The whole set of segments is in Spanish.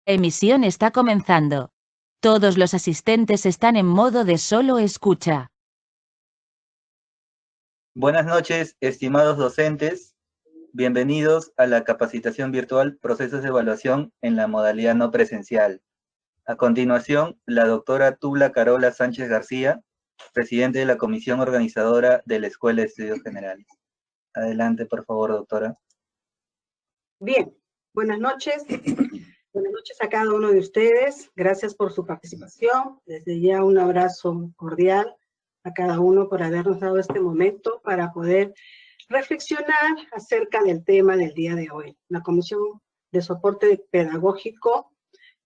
Emisión está comenzando. Todos los asistentes están en modo de solo escucha. Buenas noches, estimados docentes. Bienvenidos a la capacitación virtual Procesos de Evaluación en la modalidad no presencial. A continuación, la doctora Tula Carola Sánchez García, presidente de la Comisión Organizadora de la Escuela de Estudios Generales. Adelante, por favor, doctora. Bien, buenas noches. Buenas noches a cada uno de ustedes. Gracias por su participación. Desde ya un abrazo cordial a cada uno por habernos dado este momento para poder reflexionar acerca del tema del día de hoy. La Comisión de Soporte Pedagógico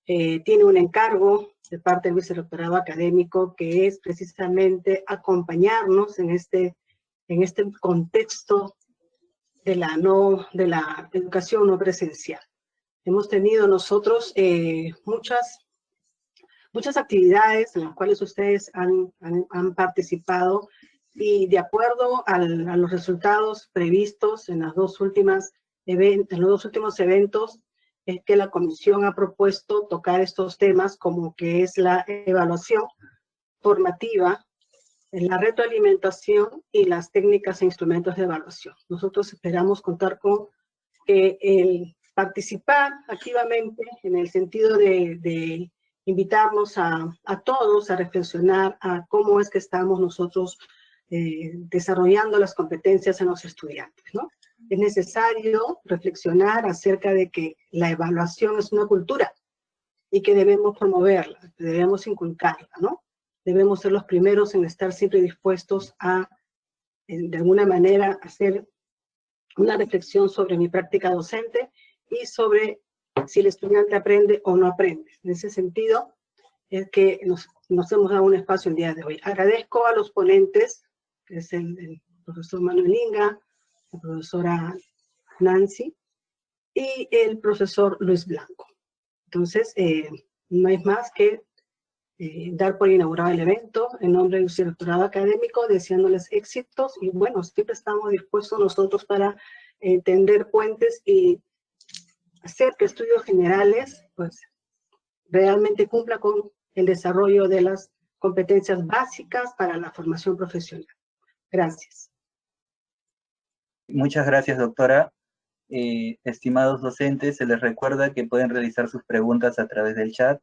tiene un encargo de parte del vicerrectorado académico que es precisamente acompañarnos en este contexto de la educación no presencial. Hemos tenido nosotros muchas actividades en las cuales ustedes han participado y de acuerdo a los resultados previstos en los dos últimos eventos, es que la comisión ha propuesto tocar estos temas como que es la evaluación formativa, la retroalimentación y las técnicas e instrumentos de evaluación. Nosotros esperamos contar con el participar activamente en el sentido de invitarnos a todos a reflexionar a cómo es que estamos nosotros desarrollando las competencias en los estudiantes, ¿no? Es necesario reflexionar acerca de que la evaluación es una cultura y que debemos promoverla, debemos inculcarla, ¿no? Debemos ser los primeros en estar siempre dispuestos a, de alguna manera, hacer una reflexión sobre mi práctica docente y sobre si el estudiante aprende o no aprende. En ese sentido, es que nos hemos dado un espacio el día de hoy. Agradezco a los ponentes, que es el profesor Manuel Inga, la profesora Nancy y el profesor Luis Blanco. Entonces, no hay más que dar por inaugurado el evento en nombre del vicerrectorado académico, deseándoles éxitos y bueno, siempre estamos dispuestos nosotros para tender puentes y hacer que Estudios Generales pues realmente cumpla con el desarrollo de las competencias básicas para la formación profesional. Gracias. Muchas gracias, doctora. Estimados docentes, se les recuerda que pueden realizar sus preguntas a través del chat.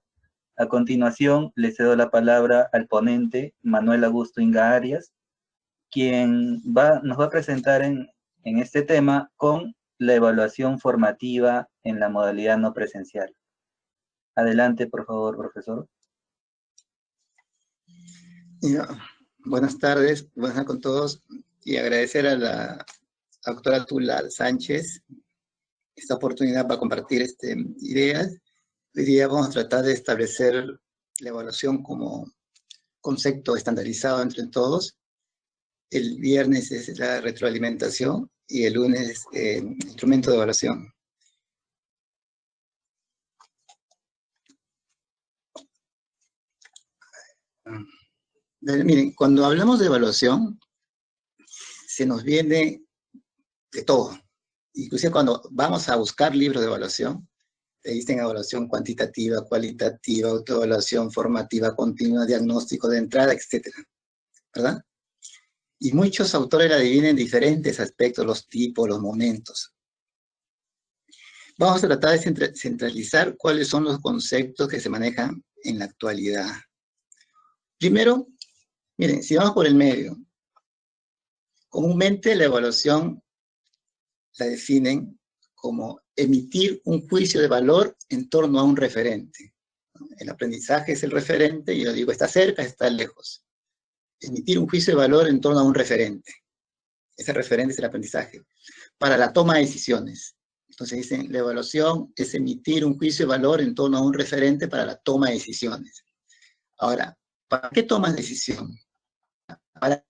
A continuación, le cedo la palabra al ponente, Manuel Augusto Inga Arias, quien nos va a presentar en este tema con la evaluación formativa en la modalidad no presencial. Adelante, por favor, profesor. Buenas tardes, buenas tardes con todos, y agradecer a la doctora Tula Sánchez esta oportunidad para compartir ideas. Hoy día vamos a tratar de establecer la evaluación como concepto estandarizado entre todos. El viernes es la retroalimentación y el lunes instrumento de evaluación. Miren, cuando hablamos de evaluación, se nos viene de todo. Inclusive cuando vamos a buscar libros de evaluación, te dicen evaluación cuantitativa, cualitativa, autoevaluación formativa, continua, diagnóstico de entrada, etc. ¿Verdad? Y muchos autores la dividen en diferentes aspectos, los tipos, los momentos. Vamos a tratar de centralizar cuáles son los conceptos que se manejan en la actualidad. Primero, miren, si vamos por el medio, comúnmente la evaluación la definen como emitir un juicio de valor en torno a un referente. El aprendizaje es el referente, y yo digo, está cerca, está lejos. Emitir un juicio de valor en torno a un referente. Ese referente es el aprendizaje. Para la toma de decisiones. Entonces dicen, la evaluación es emitir un juicio de valor en torno a un referente para la toma de decisiones. Ahora, ¿para qué tomas decisión? Para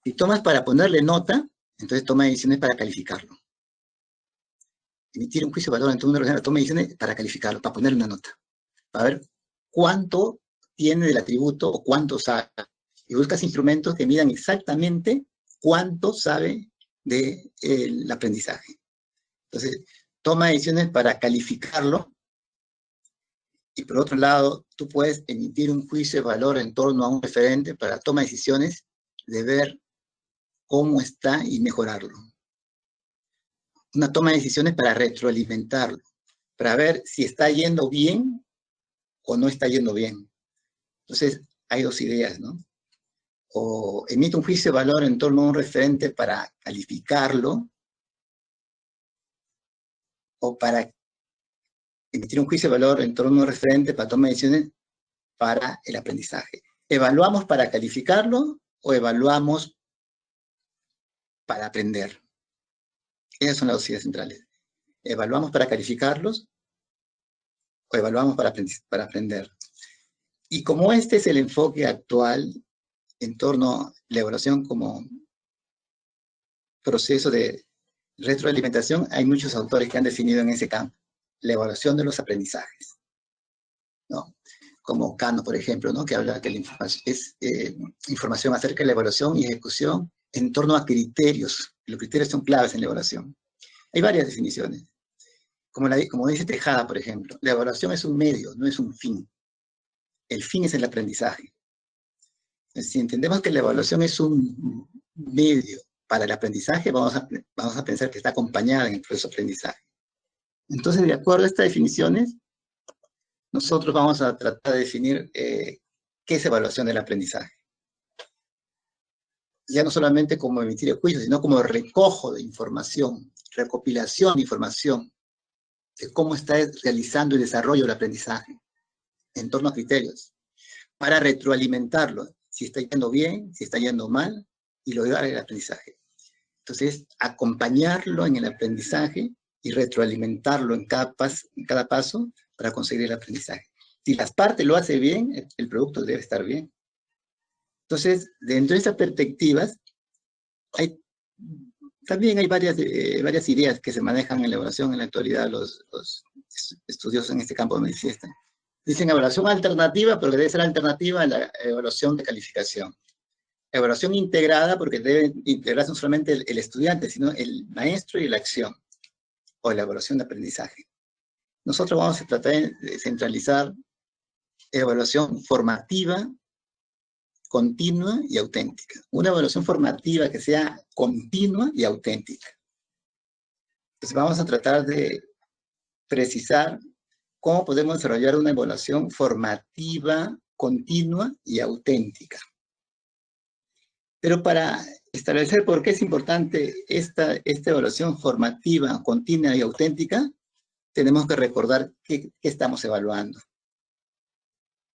si tomas para ponerle nota, entonces toma decisiones para calificarlo. Emitir un juicio de valor en torno a un referente, toma decisiones para calificarlo, para ponerle una nota. Para ver cuánto tiene del atributo o cuánto sabe. Y buscas instrumentos que midan exactamente cuánto sabe del aprendizaje. Entonces, toma decisiones para calificarlo, y por otro lado, tú puedes emitir un juicio de valor en torno a un referente para toma de decisiones de ver cómo está y mejorarlo. Una toma de decisiones para retroalimentarlo, para ver si está yendo bien o no está yendo bien. Entonces, hay dos ideas, ¿no? O emite un juicio de valor en torno a un referente para calificarlo, o para emitir un juicio de valor en torno a un referente para tomar decisiones para el aprendizaje. ¿Evaluamos para calificarlo o evaluamos para aprender? Esas son las dos ideas centrales. ¿Evaluamos para calificarlos o evaluamos para aprender? Y como este es el enfoque actual en torno a la evaluación como proceso de retroalimentación, hay muchos autores que han definido en ese campo la evaluación de los aprendizajes, ¿no? Como Cano, por ejemplo, ¿no? Que habla que la información es información acerca de la evaluación y ejecución en torno a criterios. Los criterios son claves en la evaluación. Hay varias definiciones. Como dice Tejada, por ejemplo, la evaluación es un medio, no es un fin. El fin es el aprendizaje. Si entendemos que la evaluación es un medio para el aprendizaje, vamos a pensar que está acompañada en el proceso de aprendizaje. Entonces, de acuerdo a estas definiciones, nosotros vamos a tratar de definir qué es evaluación del aprendizaje. Ya no solamente como emitir el juicio, sino como recojo de información, recopilación de información de cómo está realizando el desarrollo del aprendizaje en torno a criterios, para retroalimentarlo, si está yendo bien, si está yendo mal, y lograr el aprendizaje. Entonces, acompañarlo en el aprendizaje y retroalimentarlo en cada paso para conseguir el aprendizaje. Si las partes lo hacen bien, el producto debe estar bien. Entonces, dentro de estas perspectivas, también hay varias ideas que se manejan en la evaluación en la actualidad, los estudiosos en este campo manifiestan. Dicen evaluación alternativa, pero que debe ser alternativa a la evaluación de calificación. Evaluación integrada, porque debe integrarse no solamente el estudiante, sino el maestro y la acción, o la evaluación de aprendizaje. Nosotros vamos a tratar de centralizar evaluación formativa, continua y auténtica. Una evaluación formativa que sea continua y auténtica. Entonces vamos a tratar de precisar cómo podemos desarrollar una evaluación formativa, continua y auténtica. Pero para establecer por qué es importante esta evaluación formativa, continua y auténtica, tenemos que recordar qué estamos evaluando.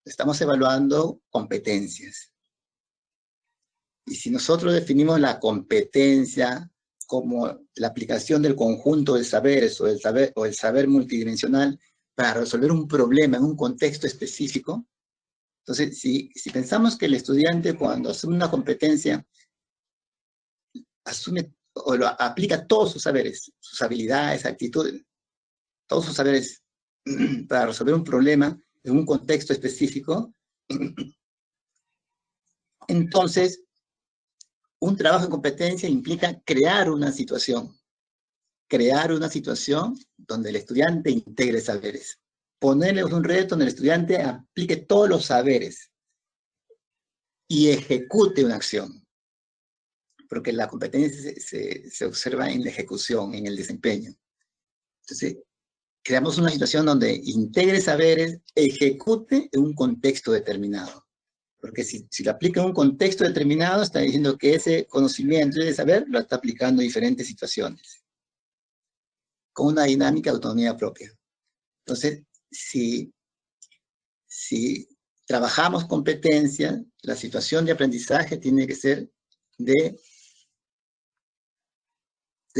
Estamos evaluando competencias. Y si nosotros definimos la competencia como la aplicación del conjunto de saberes o el saber multidimensional para resolver un problema en un contexto específico, entonces si pensamos que el estudiante cuando asume una competencia, asume o lo aplica todos sus saberes, sus habilidades, actitudes, todos sus saberes para resolver un problema en un contexto específico, entonces un trabajo en competencia implica crear una situación donde el estudiante integre saberes, ponerle un reto donde el estudiante aplique todos los saberes y ejecute una acción, porque la competencia se observa en la ejecución, en el desempeño. Entonces, creamos una situación donde integre saberes, ejecute en un contexto determinado. Porque si lo aplica en un contexto determinado, está diciendo que ese conocimiento y ese saber lo está aplicando en diferentes situaciones, con una dinámica de autonomía propia. Entonces, si trabajamos competencia, la situación de aprendizaje tiene que ser de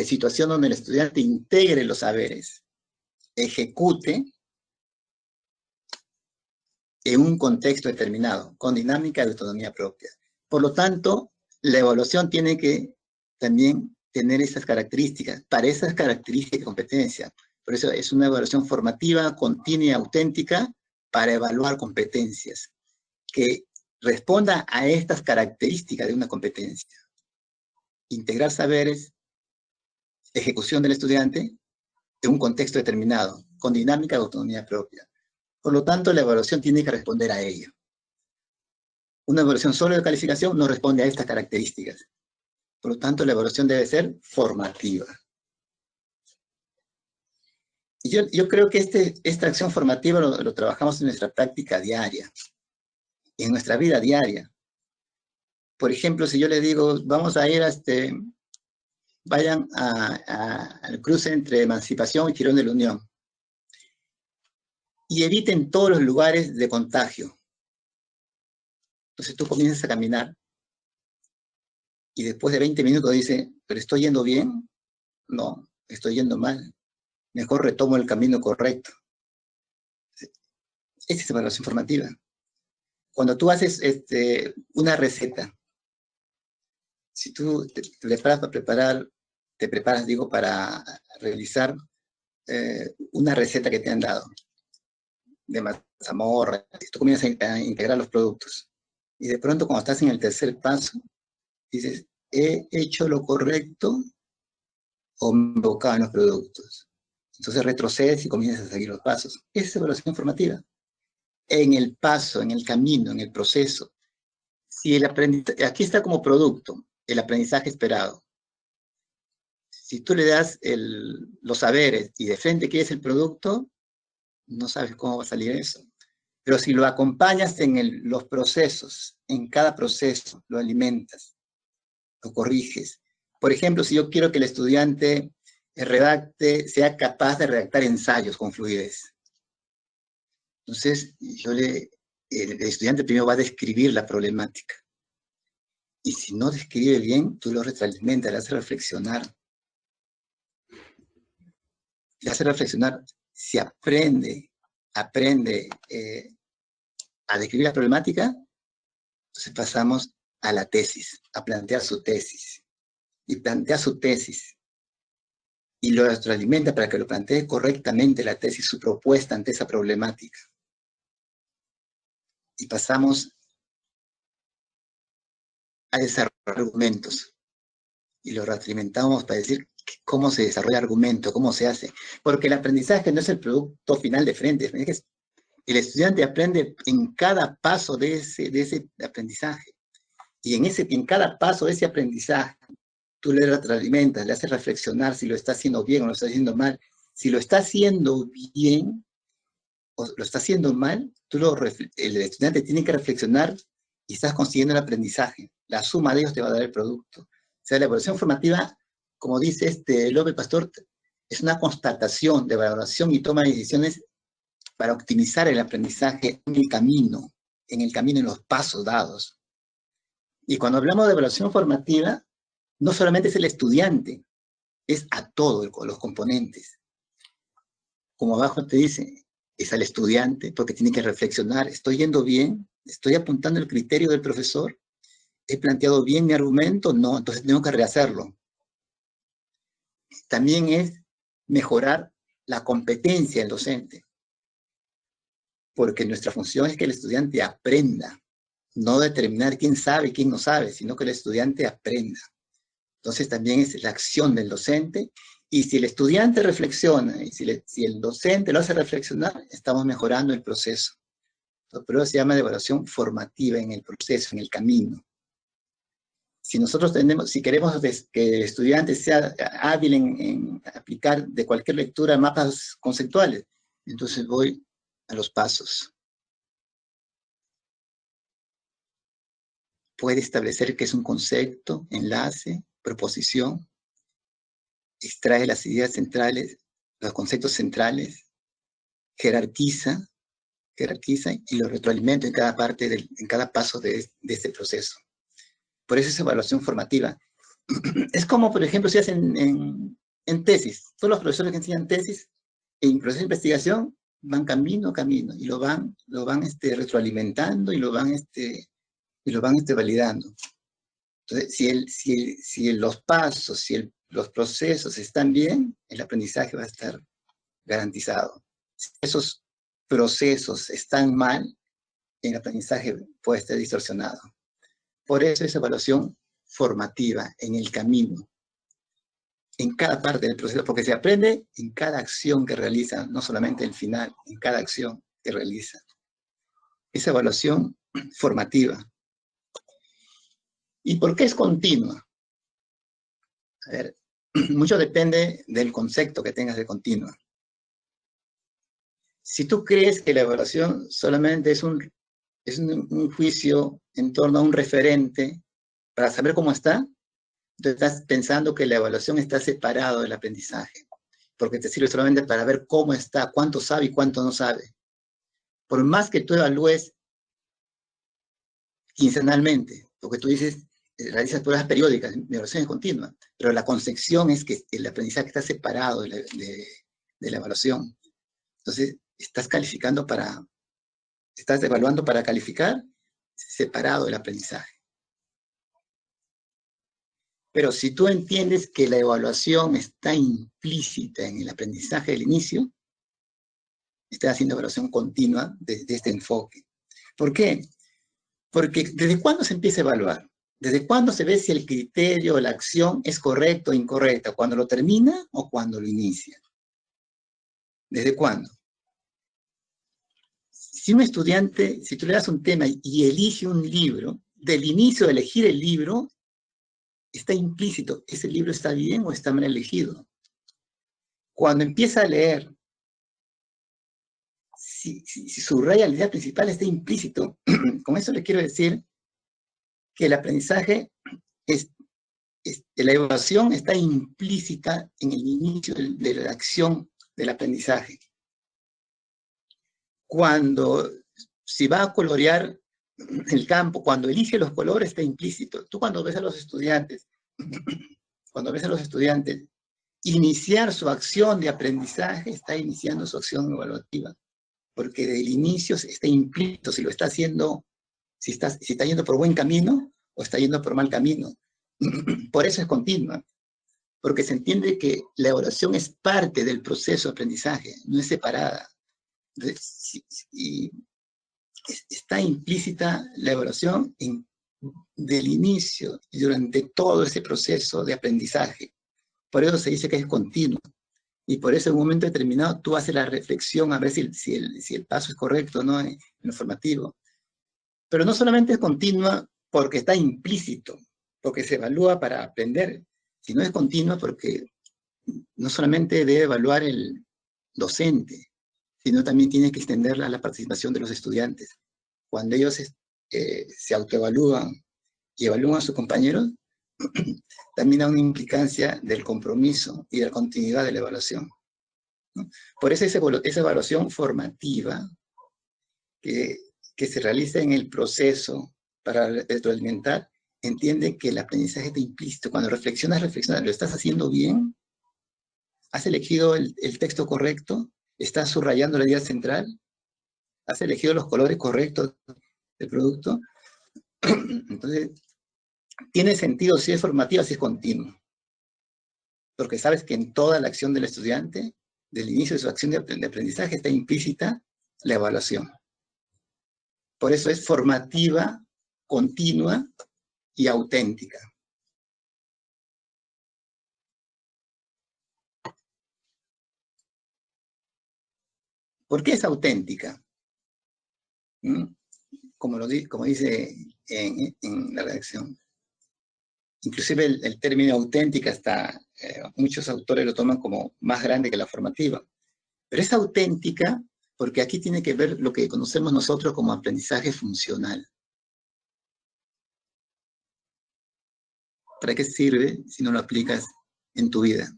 situación donde el estudiante integre los saberes, ejecute en un contexto determinado, con dinámica de autonomía propia. Por lo tanto, la evaluación tiene que también tener esas características, para esas características de competencia. Por eso es una evaluación formativa, continua y auténtica para evaluar competencias, que responda a estas características de una competencia. Integrar saberes, ejecución del estudiante, en un contexto determinado, con dinámica de autonomía propia. Por lo tanto, la evaluación tiene que responder a ello. Una evaluación solo de calificación no responde a estas características. Por lo tanto, la evaluación debe ser formativa. Y yo creo que esta acción formativa lo trabajamos en nuestra práctica diaria, en nuestra vida diaria. Por ejemplo, si yo les digo, vamos a ir vayan al cruce entre Emancipación y Jirón de la Unión, y eviten todos los lugares de contagio. Entonces tú comienzas a caminar, y después de 20 minutos dices, ¿pero estoy yendo bien? No, estoy yendo mal. Mejor retomo el camino correcto. Esa es evaluación formativa. Cuando tú haces una receta, si tú te preparas, digo, para realizar una receta que te han dado de mazamorra, tú comienzas a integrar los productos. Y de pronto, cuando estás en el tercer paso, dices, ¿he hecho lo correcto o me he equivocado en los productos? Entonces retrocedes y comienzas a seguir los pasos. Esa es evaluación formativa. En el paso, en el camino, en el proceso. Si el aprendizaje, aquí está como producto, el aprendizaje esperado. Si tú le das los saberes y de frente quieres el producto, no sabes cómo va a salir eso. Pero si lo acompañas en los procesos, en cada proceso, lo alimentas, lo corriges. Por ejemplo, si yo quiero que el estudiante sea capaz de redactar ensayos con fluidez. Entonces, el estudiante primero va a describir la problemática. Y si no describe bien, tú lo retroalimentas, le haces reflexionar. Le haces reflexionar. Si aprende a describir la problemática, entonces pasamos a la tesis, a plantear su tesis. Y plantea su tesis. Y lo retroalimenta para que lo plantee correctamente la tesis, su propuesta ante esa problemática. Y pasamos a desarrollar argumentos. Y lo retroalimentamos para decir cómo se desarrolla argumento, cómo se hace. Porque el aprendizaje no es el producto final de frente. El estudiante aprende en cada paso de ese aprendizaje. Y en cada paso de ese aprendizaje, tú le retroalimentas, le haces reflexionar si lo está haciendo bien o lo está haciendo mal. Si lo está haciendo bien o lo está haciendo mal, el estudiante tiene que reflexionar y estás consiguiendo el aprendizaje. La suma de ellos te va a dar el producto. O sea, la evaluación formativa, como dice López Pastor, es una constatación de valoración y toma de decisiones para optimizar el aprendizaje en el camino, en los pasos dados. Y cuando hablamos de evaluación formativa, no solamente es el estudiante, es a todos los componentes. Como abajo te dice, es al estudiante, porque tiene que reflexionar, ¿estoy yendo bien? ¿Estoy apuntando el criterio del profesor? ¿He planteado bien mi argumento? No, entonces tengo que rehacerlo. También es mejorar la competencia del docente, porque nuestra función es que el estudiante aprenda, no determinar quién sabe y quién no sabe, sino que el estudiante aprenda. Entonces también es la acción del docente, y si el estudiante reflexiona, y si el docente lo hace reflexionar, estamos mejorando el proceso. Pero eso se llama de evaluación formativa en el proceso, en el camino. Si queremos que el estudiante sea hábil en aplicar de cualquier lectura mapas conceptuales, entonces voy a los pasos. Puede establecer qué es un concepto, enlace, proposición, extrae las ideas centrales, los conceptos centrales, jerarquiza y lo retroalimenta en cada paso de este proceso. Por eso es evaluación formativa. Es como, por ejemplo, si hacen en tesis. Todos los profesores que enseñan tesis en proceso de investigación van camino a camino y lo van retroalimentando y lo van validando. Entonces, si los pasos, los procesos están bien, el aprendizaje va a estar garantizado. Si esos procesos están mal, el aprendizaje puede estar distorsionado. Por eso es evaluación formativa en el camino. en cada parte del proceso, porque se aprende en cada acción que realiza, no solamente el final, en cada acción que realiza. Esa evaluación formativa. ¿Y por qué es continua? A ver, mucho depende del concepto que tengas de continua. Si tú crees que la evaluación solamente es un juicio en torno a un referente para saber cómo está, tú estás pensando que la evaluación está separado del aprendizaje, porque te sirve solamente para ver cómo está, cuánto sabe y cuánto no sabe. Por más que tú evalúes quincenalmente, porque tú dices, realizas pruebas periódicas, mi evaluación es continua, pero la concepción es que el aprendizaje está separado de la evaluación. Entonces, estás evaluando para calificar separado del aprendizaje. Pero si tú entiendes que la evaluación está implícita en el aprendizaje del inicio, estás haciendo evaluación continua desde este enfoque. ¿Por qué? Porque ¿desde cuándo se empieza a evaluar? ¿Desde cuándo se ve si el criterio o la acción es correcta o incorrecta? ¿Cuándo lo termina o cuando lo inicia? ¿Desde cuándo? Si un estudiante, si tú le das un tema y elige un libro, del inicio de elegir el libro, está implícito, ¿ese libro está bien o está mal elegido? Cuando empieza a leer, si subraya la idea principal, está implícito. Con eso le quiero decir que el aprendizaje, la evaluación está implícita en el inicio de la acción del aprendizaje. Si va a colorear el campo, cuando elige los colores está implícito. Tú cuando ves a los estudiantes, iniciar su acción de aprendizaje, está iniciando su acción evaluativa, porque del inicio está implícito si lo está haciendo, si está yendo por buen camino o está yendo por mal camino. Por eso es continua, porque se entiende que la evaluación es parte del proceso de aprendizaje, no es separada. Y está implícita la evaluación del inicio y durante todo ese proceso de aprendizaje. Por eso se dice que es continuo. Y por eso en un momento determinado tú haces la reflexión a ver si el paso es correcto, ¿no? En lo formativo. Pero no solamente es continua porque está implícito, porque se evalúa para aprender, sino es continua porque no solamente debe evaluar el docente, sino también tiene que extenderla a la participación de los estudiantes. Cuando ellos se autoevalúan y evalúan a sus compañeros, también hay una implicancia del compromiso y de la continuidad de la evaluación, ¿no? Por eso esa evaluación formativa que se realiza en el proceso para retroalimentar, entiende que el aprendizaje está implícito. Cuando reflexionas, ¿lo estás haciendo bien? ¿Has elegido el texto correcto? ¿Estás subrayando la idea central? ¿Has elegido los colores correctos del producto? Entonces, tiene sentido si es formativa, si es continua. Porque sabes que en toda la acción del estudiante, del inicio de su acción de aprendizaje, está implícita la evaluación. Por eso es formativa, continua y auténtica. ¿Por qué es auténtica? Como dice en la redacción. Inclusive el término auténtica muchos autores lo toman como más grande que la formativa. Pero es auténtica porque aquí tiene que ver lo que conocemos nosotros como aprendizaje funcional. ¿Para qué sirve si no lo aplicas en tu vida?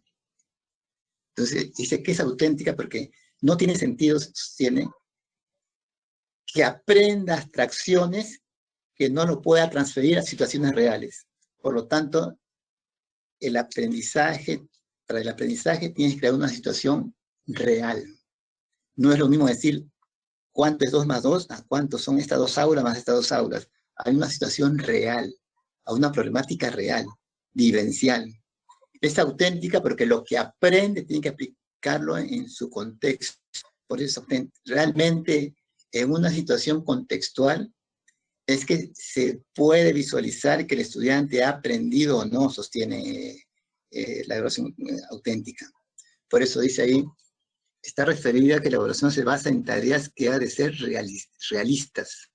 Entonces dice que es auténtica porque no tiene sentido, sostiene, que aprenda abstracciones que no lo pueda transferir a situaciones reales. Por lo tanto, para el aprendizaje tienes que crear una situación real. No es lo mismo decir cuánto es 2 más 2 a cuánto son estas 2 aulas más estas 2 aulas. Hay una situación real, a una problemática real, vivencial. Es auténtica porque lo que aprende tiene que aplicarlo en su contexto. Por eso realmente en una situación contextual es que se puede visualizar que el estudiante ha aprendido o no, sostiene la evaluación auténtica. Por eso dice ahí, está referida a que la evaluación se basa en tareas que ha de ser realistas.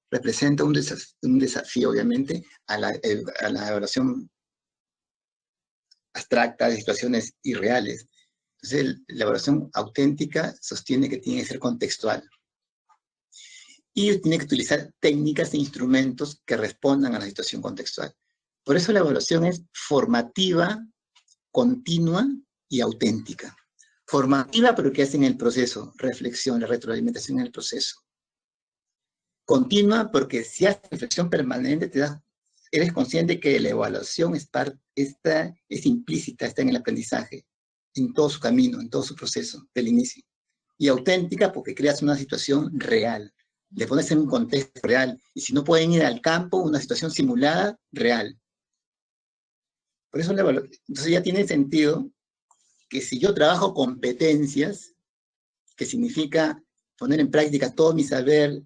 Representa un desafío, obviamente, a la evaluación abstracta de situaciones irreales. Entonces, la evaluación auténtica sostiene que tiene que ser contextual. Y tiene que utilizar técnicas e instrumentos que respondan a la situación contextual. Por eso la evaluación es formativa, continua y auténtica. Formativa porque hace en el proceso, reflexión, la retroalimentación en el proceso. Continua porque si haces reflexión permanente, eres consciente que la evaluación es implícita, está en el aprendizaje, en todo su camino, en todo su proceso, del inicio. Y auténtica porque creas una situación real, le pones en un contexto real, y si no pueden ir al campo, una situación simulada, real. Por eso entonces ya tiene sentido que si yo trabajo competencias, que significa poner en práctica todo mi saber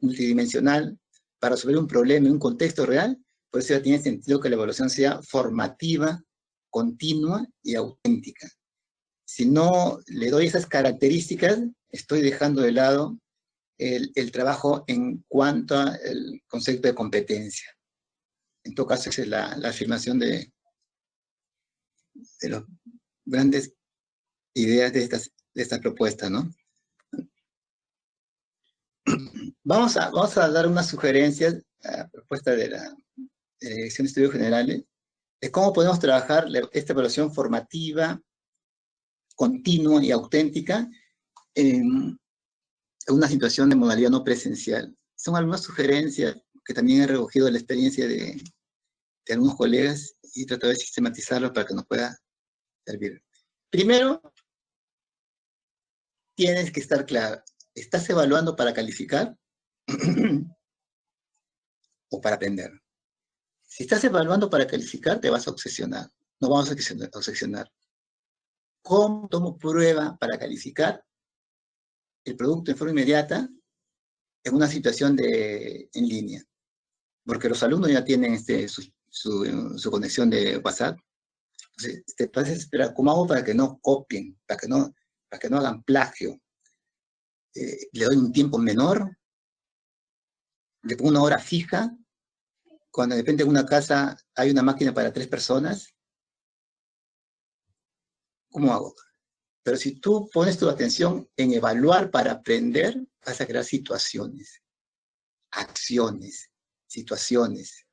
multidimensional para resolver un problema en un contexto real, por eso ya tiene sentido que la evaluación sea formativa, continua y auténtica. Si no le doy esas características, estoy dejando de lado el trabajo en cuanto al concepto de competencia. En todo caso, esa es la afirmación de las grandes ideas de estas propuestas, ¿no? Vamos a dar unas sugerencias a la propuesta de la Dirección de Estudios Generales de cómo podemos trabajar esta evaluación formativa, continua y auténtica en una situación de modalidad no presencial. Son algunas sugerencias que también he recogido de la experiencia de algunos colegas y tratar de sistematizarlo para que nos pueda servir. Primero, tienes que estar claro, ¿estás evaluando para calificar o para aprender? Si estás evaluando para calificar, te vas a obsesionar. No vamos a obsesionar. ¿Cómo tomo prueba para calificar el producto en forma inmediata en una situación en línea? Porque los alumnos ya tienen su conexión de WhatsApp. Entonces, te puedes esperar, ¿cómo hago para que no copien, para que no hagan plagio? Le doy un tiempo menor, le pongo una hora fija, cuando de repente en una casa hay una máquina para 3 personas, ¿cómo hago? Pero si tú pones tu atención en evaluar para aprender, vas a crear situaciones, acciones, situaciones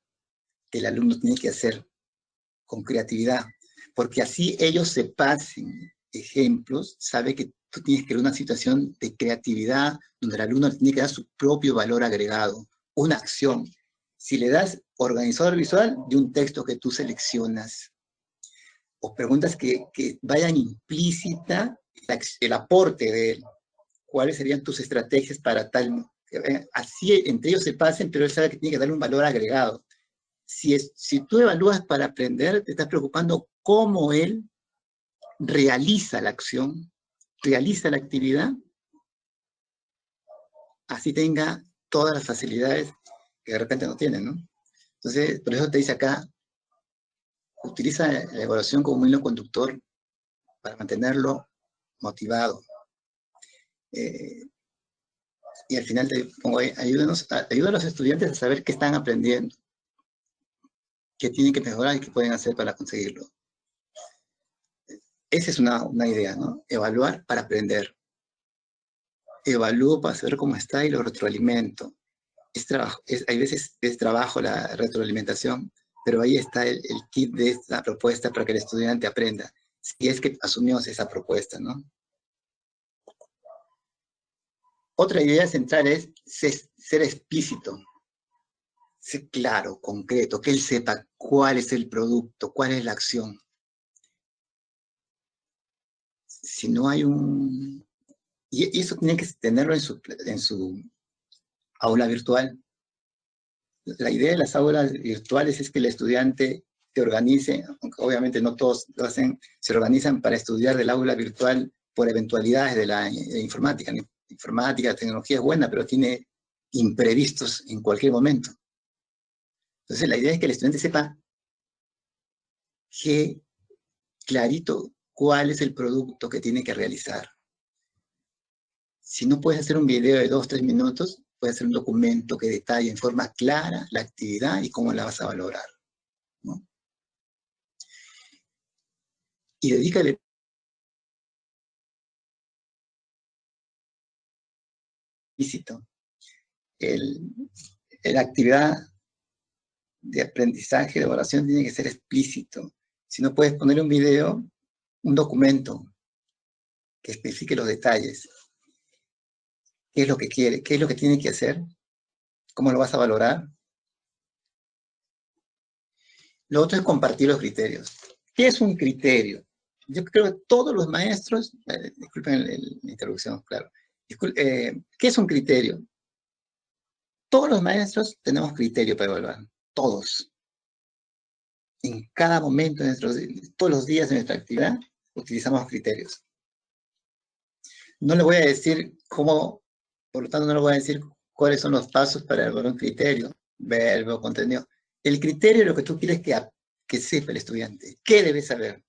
que el alumno tiene que hacer con creatividad, porque así ellos se pasen ejemplos, sabe que tú tienes que crear una situación de creatividad donde el alumno tiene que dar su propio valor agregado, una acción. Si le das organizador visual de un texto que tú seleccionas, o preguntas que vayan implícita el aporte de él, cuáles serían tus estrategias para tal, así entre ellos se pasen, pero él sabe que tiene que darle un valor agregado. Si tú evalúas para aprender, te estás preocupando cómo él realiza la acción, realiza la actividad, así tenga todas las facilidades que de repente no tienen, ¿no? Entonces, por eso te dice acá, utiliza la evaluación como un hilo conductor para mantenerlo motivado. Y al final te pongo ahí, ayuda a los estudiantes a saber qué están aprendiendo, qué tienen que mejorar y qué pueden hacer para conseguirlo. Esa es una idea, ¿no? Evaluar para aprender. Evalúo para saber cómo está y lo retroalimento. Es trabajo, hay veces es trabajo la retroalimentación, pero ahí está el kit de esta propuesta para que el estudiante aprenda, si es que asumimos esa propuesta, ¿no? Otra idea central es ser explícito, ser claro, concreto, que él sepa cuál es el producto, cuál es la acción. Si no hay y eso tiene que tenerlo en su aula virtual. La idea de las aulas virtuales es que el estudiante se organice, aunque obviamente no todos lo hacen, se organizan para estudiar del aula virtual por eventualidades de la informática. La informática, la tecnología es buena, pero tiene imprevistos en cualquier momento. Entonces la idea es que el estudiante sepa que clarito cuál es el producto que tiene que realizar. Si no puedes hacer un video de 2 o 3 minutos, puedes hacer un documento que detalle en forma clara la actividad y cómo la vas a valorar, ¿no? Y dedícale explícito. La actividad de aprendizaje, de evaluación, tiene que ser explícito. Si no puedes poner un video, un documento que especifique los detalles. ¿Qué es lo que quiere? ¿Qué es lo que tiene que hacer? ¿Cómo lo vas a valorar? Lo otro es compartir los criterios. ¿Qué es un criterio? Yo creo que todos los maestros, disculpen la interrupción, claro. ¿Qué es un criterio? Todos los maestros tenemos criterio para evaluar, todos. En cada momento, todos los días de nuestra actividad, utilizamos criterios. No le voy a decir cómo, por lo tanto no le voy a decir cuáles son los pasos para evaluar un criterio, verbo, contenido. El criterio es lo que tú quieres que sepa el estudiante. ¿Qué debe saber?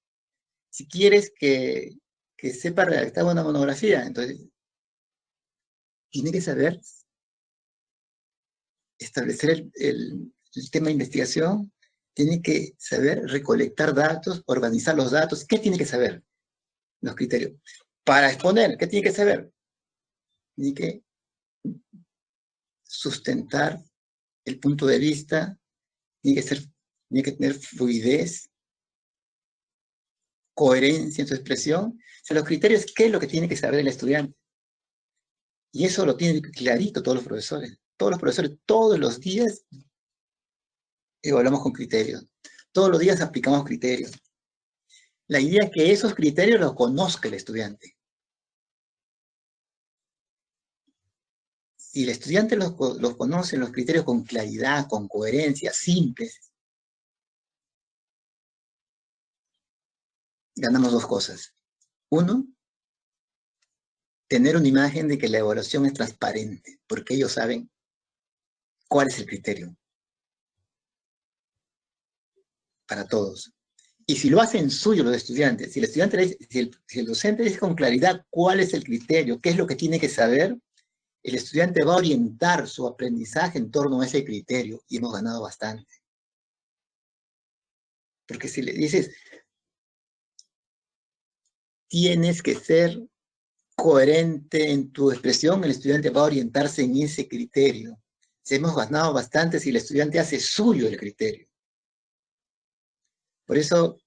Si quieres que sepa redactar una monografía, entonces tiene que saber establecer el tema de investigación, tiene que saber recolectar datos, organizar los datos. ¿Qué tiene que saber? Los criterios. Para exponer, ¿qué tiene que saber? Tiene que sustentar el punto de vista, tiene que tener fluidez, coherencia en su expresión. O sea, los criterios, ¿qué es lo que tiene que saber el estudiante? Y eso lo tienen clarito todos los profesores. Todos los profesores, todos los días, evaluamos con criterios. Todos los días aplicamos criterios. La idea es que esos criterios los conozca el estudiante. Si el estudiante los conoce, los criterios con claridad, con coherencia, simples, ganamos 2 cosas. Uno, tener una imagen de que la evaluación es transparente, porque ellos saben cuál es el criterio para todos. Y si lo hacen suyo los estudiantes, si el docente dice con claridad cuál es el criterio, qué es lo que tiene que saber, el estudiante va a orientar su aprendizaje en torno a ese criterio y hemos ganado bastante. Porque si le dices, tienes que ser coherente en tu expresión, el estudiante va a orientarse en ese criterio. Hemos ganado bastante si el estudiante hace suyo el criterio. Por eso,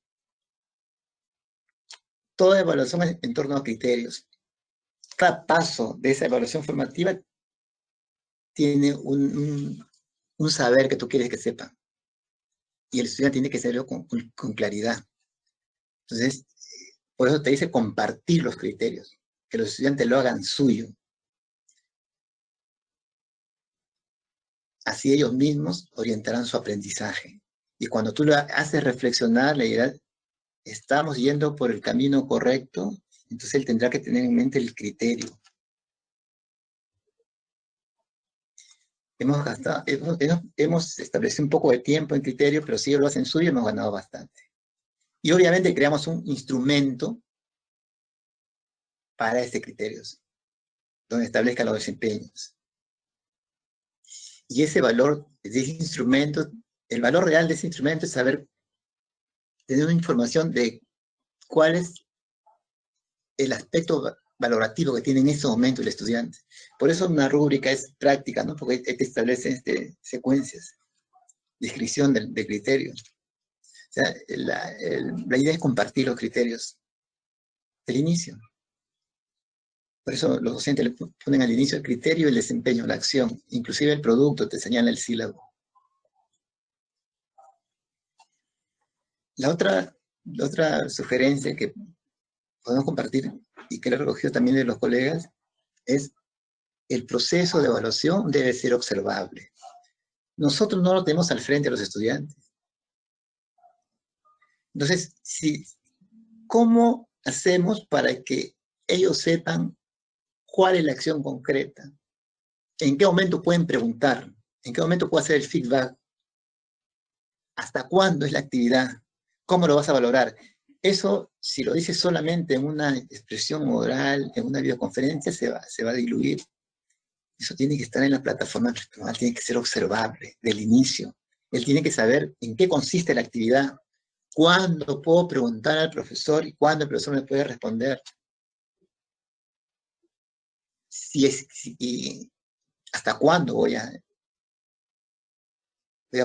toda evaluación es en torno a criterios. Cada paso de esa evaluación formativa tiene un saber que tú quieres que sepa. Y el estudiante tiene que saberlo con claridad. Entonces, por eso te dice compartir los criterios, que los estudiantes lo hagan suyo. Así ellos mismos orientarán su aprendizaje. Y cuando tú lo haces reflexionar, le dirás, estamos yendo por el camino correcto, entonces él tendrá que tener en mente el criterio. Hemos establecido un poco de tiempo en criterio, pero si ellos lo hacen suyo, hemos ganado bastante. Y obviamente creamos un instrumento para este criterio, donde establezca los desempeños. Y ese valor de ese instrumento, el valor real de ese instrumento es saber, tener una información de cuál es el aspecto valorativo que tiene en ese momento el estudiante. Por eso una rúbrica es práctica, ¿no? Porque te establece secuencias, descripción de criterios. O sea, la idea es compartir los criterios del inicio. Por eso los docentes le ponen al inicio el criterio, el desempeño, la acción, inclusive el producto, te señala el sílabo. La otra sugerencia que podemos compartir y que lo he recogido también de los colegas es el proceso de evaluación debe ser observable. Nosotros no lo tenemos al frente a los estudiantes. Entonces, ¿cómo hacemos para que ellos sepan cuál es la acción concreta? ¿En qué momento pueden preguntar? ¿En qué momento puedo hacer el feedback? ¿Hasta cuándo es la actividad? ¿Cómo lo vas a valorar? Eso, si lo dices solamente en una expresión oral, en una videoconferencia, se va a diluir. Eso tiene que estar en la plataforma virtual, tiene que ser observable del inicio. Él tiene que saber en qué consiste la actividad, cuándo puedo preguntar al profesor y cuándo el profesor me puede responder. Y hasta cuándo voy a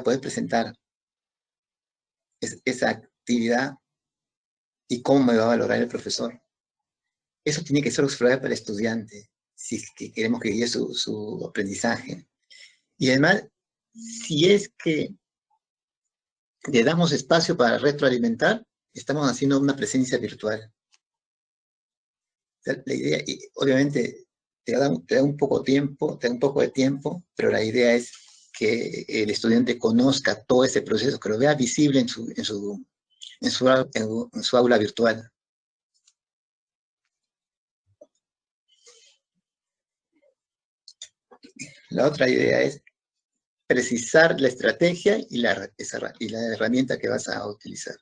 poder presentar esa actividad y cómo me va a valorar el profesor. Eso tiene que ser observable para el estudiante, si es que queremos que guíe su aprendizaje. Y además, si es que le damos espacio para retroalimentar, estamos haciendo una presencia virtual. O sea, la idea, y obviamente, te da un poco de tiempo, pero la idea es que el estudiante conozca todo ese proceso, que lo vea visible en su aula virtual. La otra idea es precisar la estrategia y la herramienta que vas a utilizar.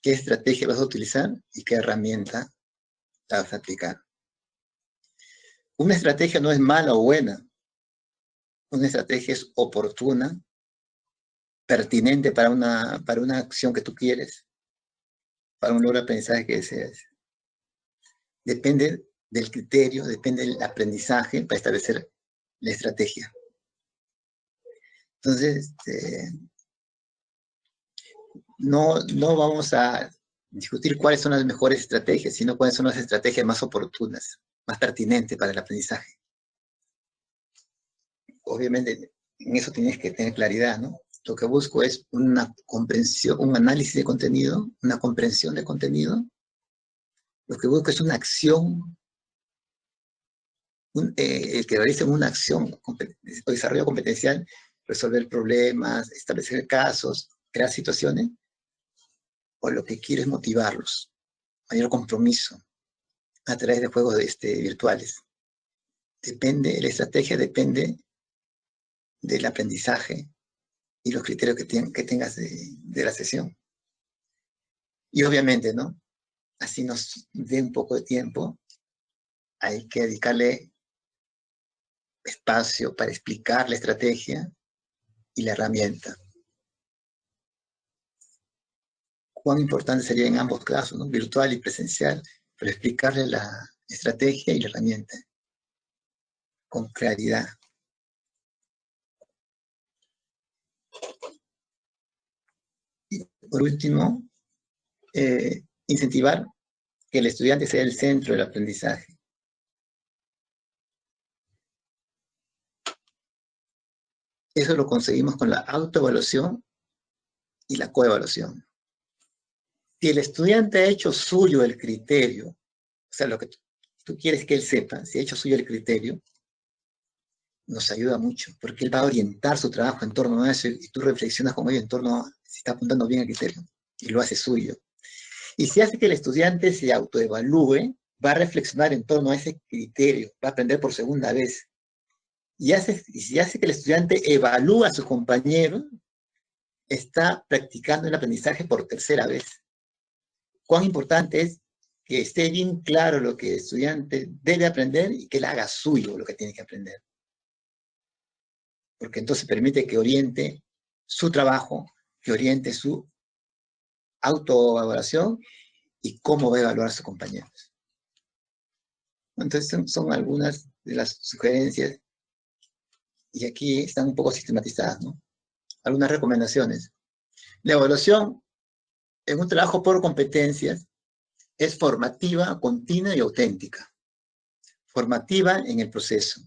¿Qué estrategia vas a utilizar y qué herramienta la vas a aplicar? Una estrategia no es mala o buena. Una estrategia es oportuna, pertinente para una acción que tú quieres, para un logro de aprendizaje que deseas. Depende del criterio, depende del aprendizaje para establecer la estrategia. Entonces, no vamos a discutir cuáles son las mejores estrategias, sino cuáles son las estrategias más oportunas, más pertinentes para el aprendizaje. Obviamente, en eso tienes que tener claridad, ¿no? Lo que busco es una comprensión, un análisis de contenido, una comprensión de contenido. Lo que busco es una acción, el que realice una acción o desarrollo competencial, resolver problemas, establecer casos, crear situaciones, o lo que quiero es motivarlos, mayor compromiso a través de juegos virtuales. La estrategia depende del aprendizaje y los criterios que tengas de la sesión. Y obviamente, ¿no? Así nos dé un poco de tiempo, hay que dedicarle espacio para explicar la estrategia y la herramienta. Cuán importante sería en ambos casos, ¿no? Virtual y presencial, pero explicarle la estrategia y la herramienta con claridad. Y por último, incentivar que el estudiante sea el centro del aprendizaje. Eso lo conseguimos con la autoevaluación y la coevaluación. Si el estudiante ha hecho suyo el criterio, o sea, lo que tú quieres que él sepa, si ha hecho suyo el criterio, nos ayuda mucho, porque él va a orientar su trabajo en torno a eso y tú reflexionas con ello en torno a si está apuntando bien el criterio y lo hace suyo. Y si hace que el estudiante se autoevalúe, va a reflexionar en torno a ese criterio, va a aprender por segunda vez. Y si hace que el estudiante evalúa a sus compañeros, está practicando el aprendizaje por tercera vez. Cuán importante es que esté bien claro lo que el estudiante debe aprender y que él haga suyo lo que tiene que aprender. Porque entonces permite que oriente su trabajo, que oriente su autoevaluación y cómo va a evaluar a sus compañeros. Entonces son algunas de las sugerencias y aquí están un poco sistematizadas, ¿no? Algunas recomendaciones. La evaluación en un trabajo por competencias es formativa, continua y auténtica. Formativa en el proceso.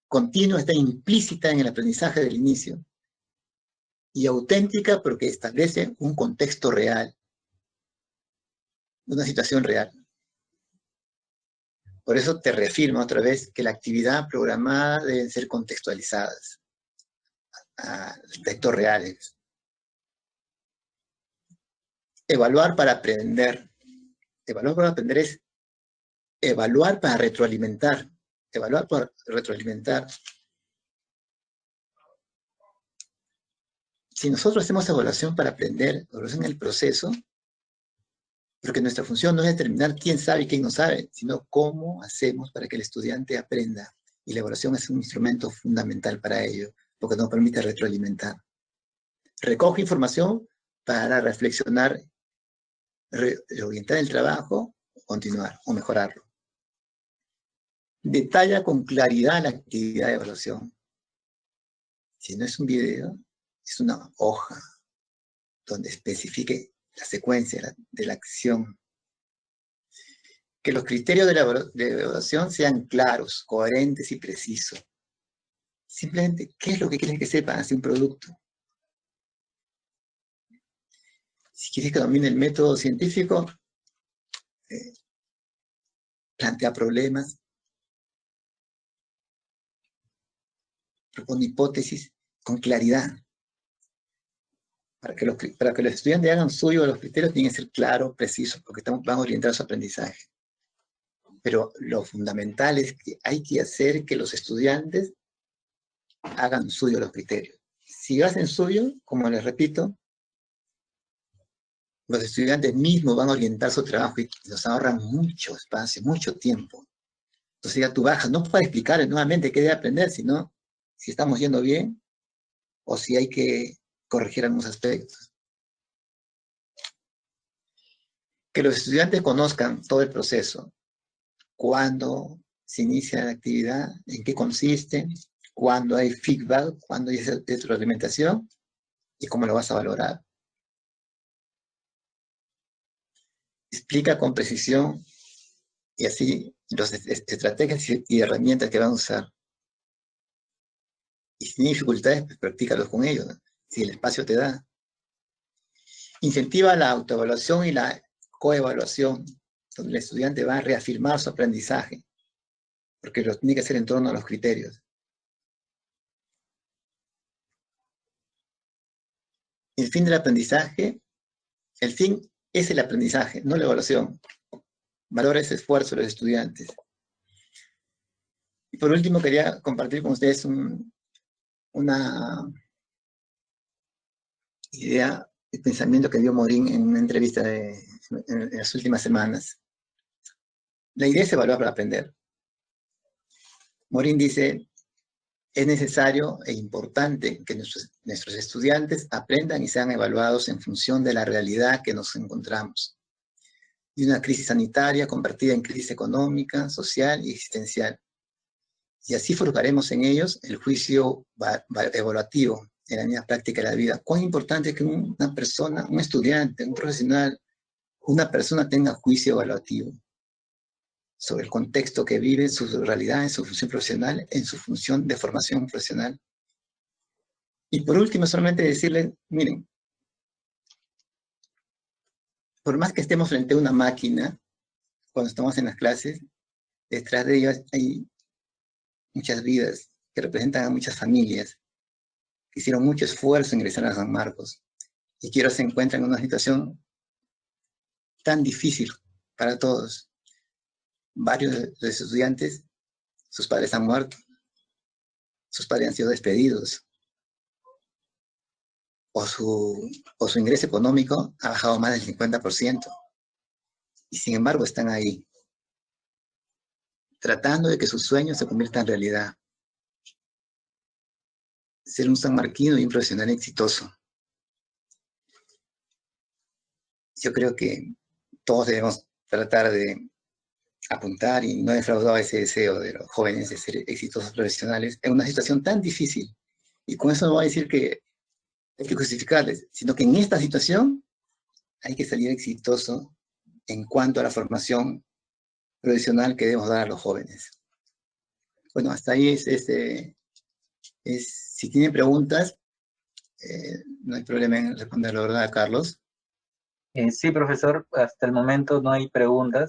Continua está implícita en el aprendizaje del inicio. Y auténtica porque establece un contexto real. Una situación real. Por eso te reafirmo otra vez que la actividad programada deben ser contextualizadas a aspectos reales. Evaluar para aprender. Evaluar para aprender es evaluar para retroalimentar. Evaluar para retroalimentar. Si nosotros hacemos evaluación para aprender, evaluación en el proceso, porque nuestra función no es determinar quién sabe y quién no sabe, sino cómo hacemos para que el estudiante aprenda. Y la evaluación es un instrumento fundamental para ello, porque nos permite retroalimentar. Recoge información para reflexionar, reorientar el trabajo, continuar o mejorarlo. Detalla con claridad la actividad de evaluación. Si no es un video, es una hoja donde especifique la secuencia de la acción. Que los criterios de evaluación sean claros, coherentes y precisos. Simplemente, ¿qué es lo que quieren que sepan hacia un producto? Si quieres que domine el método científico, plantea problemas, propone hipótesis con claridad. Para que los estudiantes hagan suyo los criterios, tienen que ser claros, precisos, porque van a orientar su aprendizaje. Pero lo fundamental es que hay que hacer que los estudiantes hagan suyo los criterios. Si hacen suyo, como les repito, los estudiantes mismos van a orientar su trabajo y nos ahorran mucho espacio, mucho tiempo. Entonces ya tú bajas, no para explicar nuevamente qué debe aprender, sino si estamos yendo bien o si hay que corregir algunos aspectos. Que los estudiantes conozcan todo el proceso, cuándo se inicia la actividad, en qué consiste, cuándo hay feedback, cuándo hay retroalimentación y cómo lo vas a valorar. Explica con precisión y así las estrategias y herramientas que van a usar. Y si tienes dificultades, pues practícalos con ellos, ¿no? Si el espacio te da. Incentiva la autoevaluación y la coevaluación, donde el estudiante va a reafirmar su aprendizaje, porque lo tiene que hacer en torno a los criterios. El fin del aprendizaje, el fin es el aprendizaje, no la evaluación. Valora ese esfuerzo de los estudiantes. Y por último, quería compartir con ustedes una idea, el pensamiento que dio Morin en una entrevista en las últimas semanas. La idea es evaluar para aprender. Morin dice, es necesario e importante que nuestros estudiantes aprendan y sean evaluados en función de la realidad que nos encontramos. De una crisis sanitaria convertida en crisis económica, social y existencial. Y así forjaremos en ellos el juicio evaluativo en la misma práctica de la vida. Cuán importante es que una persona, un estudiante, un profesional, una persona tenga juicio evaluativo sobre el contexto que vive, su realidad, en su función profesional, en su función de formación profesional. Y por último, solamente decirles, miren, por más que estemos frente a una máquina, cuando estamos en las clases, detrás de ellos hay muchas vidas que representan a muchas familias que hicieron mucho esfuerzo en ingresar a San Marcos y que ahora se encuentran en una situación tan difícil para todos. Varios de los estudiantes, sus padres han muerto, sus padres han sido despedidos, o su ingreso económico ha bajado más del 50%. Y sin embargo están ahí, tratando de que sus sueños se conviertan en realidad. Ser un sanmarquino y un profesional exitoso. Yo creo que todos debemos tratar de apuntar y no defraudar ese deseo de los jóvenes de ser exitosos profesionales en una situación tan difícil. Y con eso no voy a decir que hay que justificarles, sino que en esta situación hay que salir exitoso en cuanto a la formación profesional que debemos dar a los jóvenes. Bueno, hasta ahí si tienen preguntas, no hay problema en responderlo, ¿verdad, Carlos? Sí, profesor, hasta el momento no hay preguntas.